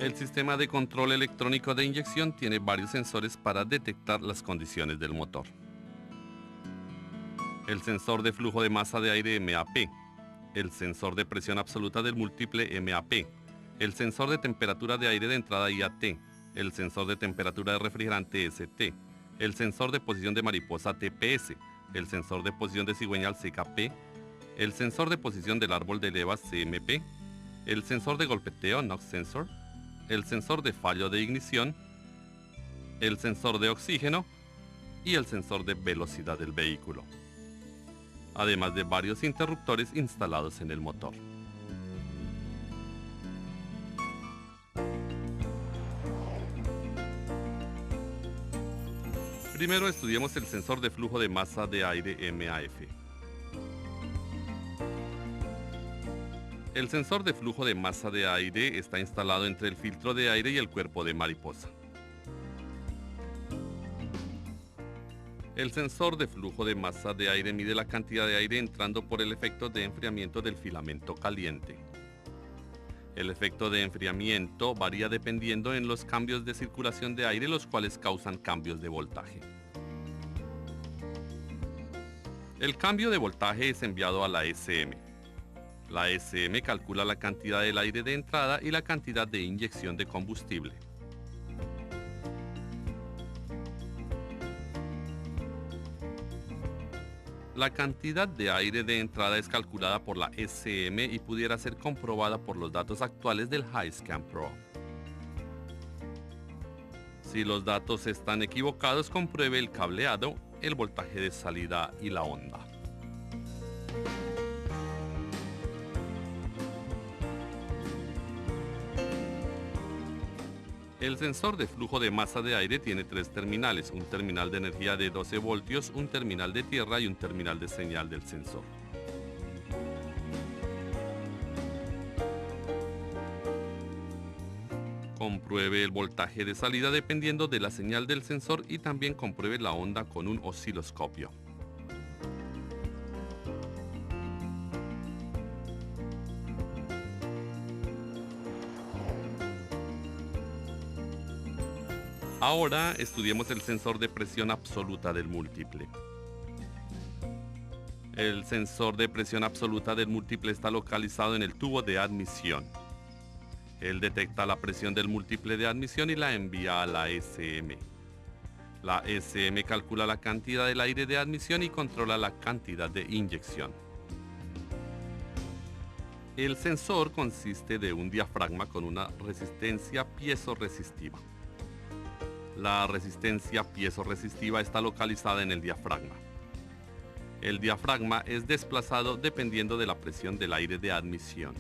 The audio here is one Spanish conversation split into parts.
El sistema de control electrónico de inyección tiene varios sensores para detectar las condiciones del motor. El sensor de flujo de masa de aire MAP, el sensor de presión absoluta del múltiple MAP, el sensor de temperatura de aire de entrada IAT, el sensor de temperatura de refrigerante ST, el sensor de posición de mariposa TPS, el sensor de posición de cigüeñal CKP, el sensor de posición del árbol de levas CMP, el sensor de golpeteo NOx sensor, el sensor de fallo de ignición, el sensor de oxígeno y el sensor de velocidad del vehículo, además de varios interruptores instalados en el motor. Primero estudiemos el sensor de flujo de masa de aire MAF. El sensor de flujo de masa de aire está instalado entre el filtro de aire y el cuerpo de mariposa. El sensor de flujo de masa de aire mide la cantidad de aire entrando por el efecto de enfriamiento del filamento caliente. El efecto de enfriamiento varía dependiendo en los cambios de circulación de aire, los cuales causan cambios de voltaje. El cambio de voltaje es enviado a la SM. La SM calcula la cantidad del aire de entrada y la cantidad de inyección de combustible. La cantidad de aire de entrada es calculada por la SM y pudiera ser comprobada por los datos actuales del HiScan Pro. Si los datos están equivocados, compruebe el cableado, el voltaje de salida y la onda. El sensor de flujo de masa de aire tiene tres terminales, un terminal de energía de 12 voltios, un terminal de tierra y un terminal de señal del sensor. Compruebe el voltaje de salida dependiendo de la señal del sensor y también compruebe la onda con un osciloscopio. Ahora estudiemos el sensor de presión absoluta del múltiple. El sensor de presión absoluta del múltiple está localizado en el tubo de admisión. Él detecta la presión del múltiple de admisión y la envía a la SM. La SM calcula la cantidad del aire de admisión y controla la cantidad de inyección. El sensor consiste de un diafragma con una resistencia piezoresistiva. La resistencia piezoresistiva está localizada en el diafragma. El diafragma es desplazado dependiendo de la presión del aire de admisión.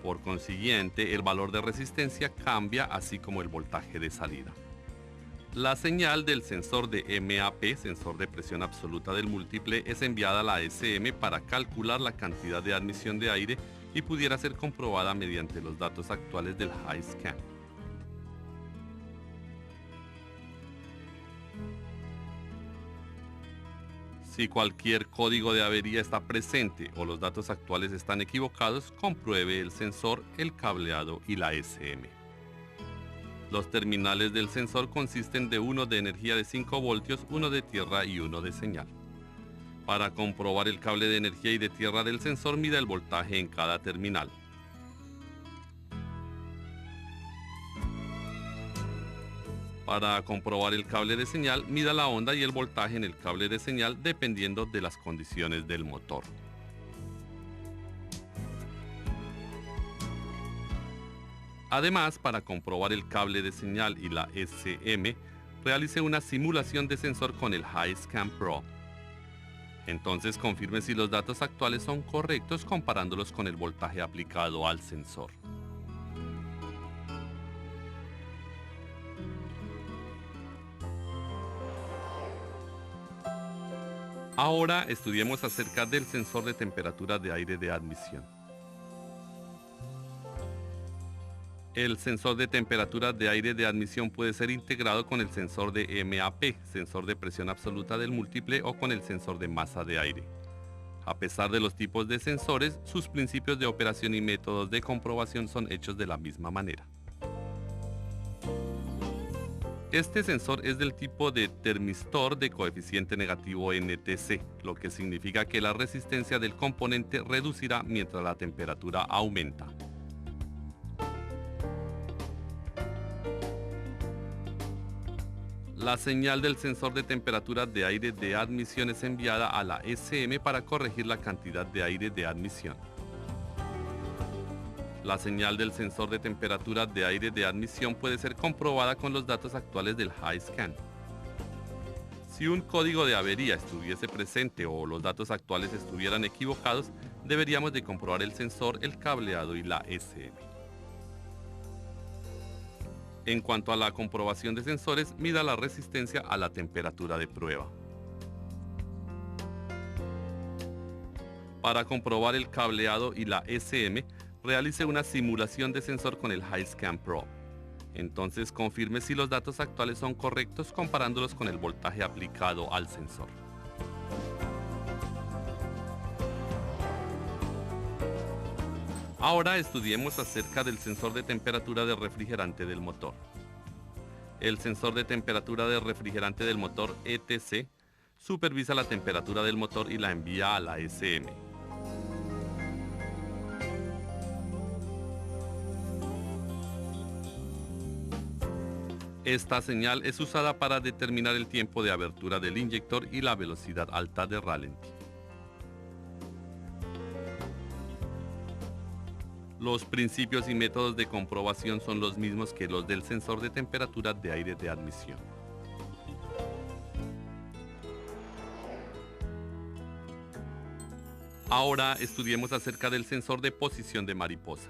Por consiguiente, el valor de resistencia cambia, así como el voltaje de salida. La señal del sensor de MAP, sensor de presión absoluta del múltiple, es enviada a la SM para calcular la cantidad de admisión de aire y pudiera ser comprobada mediante los datos actuales del HiScan. Si cualquier código de avería está presente o los datos actuales están equivocados, compruebe el sensor, el cableado y la SM. Los terminales del sensor consisten de uno de energía de 5 voltios, uno de tierra y uno de señal. Para comprobar el cable de energía y de tierra del sensor, mida el voltaje en cada terminal. Para comprobar el cable de señal, mida la onda y el voltaje en el cable de señal dependiendo de las condiciones del motor. Además, para comprobar el cable de señal y la SM, realice una simulación de sensor con el HiScan Pro. Entonces confirme si los datos actuales son correctos comparándolos con el voltaje aplicado al sensor. Ahora estudiemos acerca del sensor de temperatura de aire de admisión. El sensor de temperatura de aire de admisión puede ser integrado con el sensor de MAP, sensor de presión absoluta del múltiple, o con el sensor de masa de aire. A pesar de los tipos de sensores, sus principios de operación y métodos de comprobación son hechos de la misma manera. Este sensor es del tipo de termistor de coeficiente negativo NTC, lo que significa que la resistencia del componente reducirá mientras la temperatura aumenta. La señal del sensor de temperatura de aire de admisión es enviada a la SM para corregir la cantidad de aire de admisión. La señal del sensor de temperatura de aire de admisión puede ser comprobada con los datos actuales del HiScan. Si un código de avería estuviese presente o los datos actuales estuvieran equivocados, deberíamos de comprobar el sensor, el cableado y la SM. En cuanto a la comprobación de sensores, mida la resistencia a la temperatura de prueba. Para comprobar el cableado y la SM, realice una simulación de sensor con el HiScan Pro. Entonces confirme si los datos actuales son correctos comparándolos con el voltaje aplicado al sensor. Ahora estudiemos acerca del sensor de temperatura de refrigerante del motor. El sensor de temperatura de refrigerante del motor ETC supervisa la temperatura del motor y la envía a la SM. Esta señal es usada para determinar el tiempo de abertura del inyector y la velocidad alta de ralentí. Los principios y métodos de comprobación son los mismos que los del sensor de temperatura de aire de admisión. Ahora estudiemos acerca del sensor de posición de mariposa.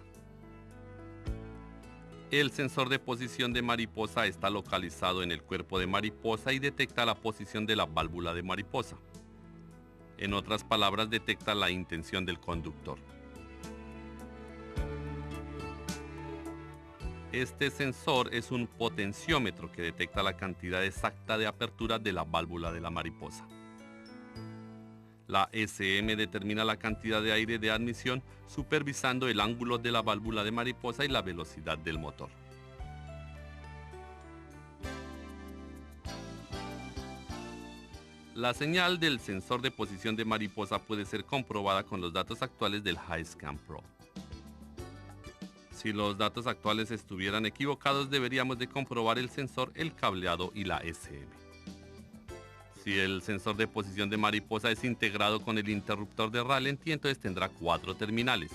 El sensor de posición de mariposa está localizado en el cuerpo de mariposa y detecta la posición de la válvula de mariposa. En otras palabras, detecta la intención del conductor. Este sensor es un potenciómetro que detecta la cantidad exacta de apertura de la válvula de la mariposa. La SM determina la cantidad de aire de admisión supervisando el ángulo de la válvula de mariposa y la velocidad del motor. La señal del sensor de posición de mariposa puede ser comprobada con los datos actuales del HiScan Pro. Si los datos actuales estuvieran equivocados, deberíamos de comprobar el sensor, el cableado y la SM. Si el sensor de posición de mariposa es integrado con el interruptor de ralentí, entonces tendrá 4 terminales.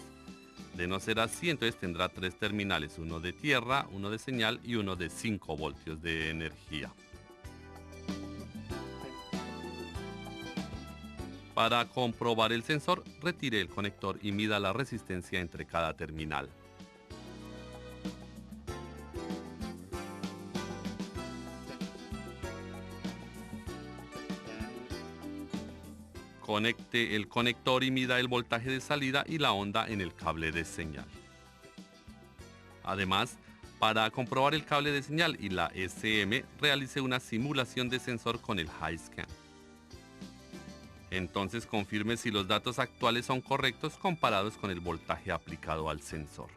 De no ser así, entonces tendrá 3 terminales, uno de tierra, uno de señal y uno de 5 voltios de energía. Para comprobar el sensor, retire el conector y mida la resistencia entre cada terminal. Conecte el conector y mida el voltaje de salida y la onda en el cable de señal. Además, para comprobar el cable de señal y la SM, realice una simulación de sensor con el HiScan. Entonces confirme si los datos actuales son correctos comparados con el voltaje aplicado al sensor.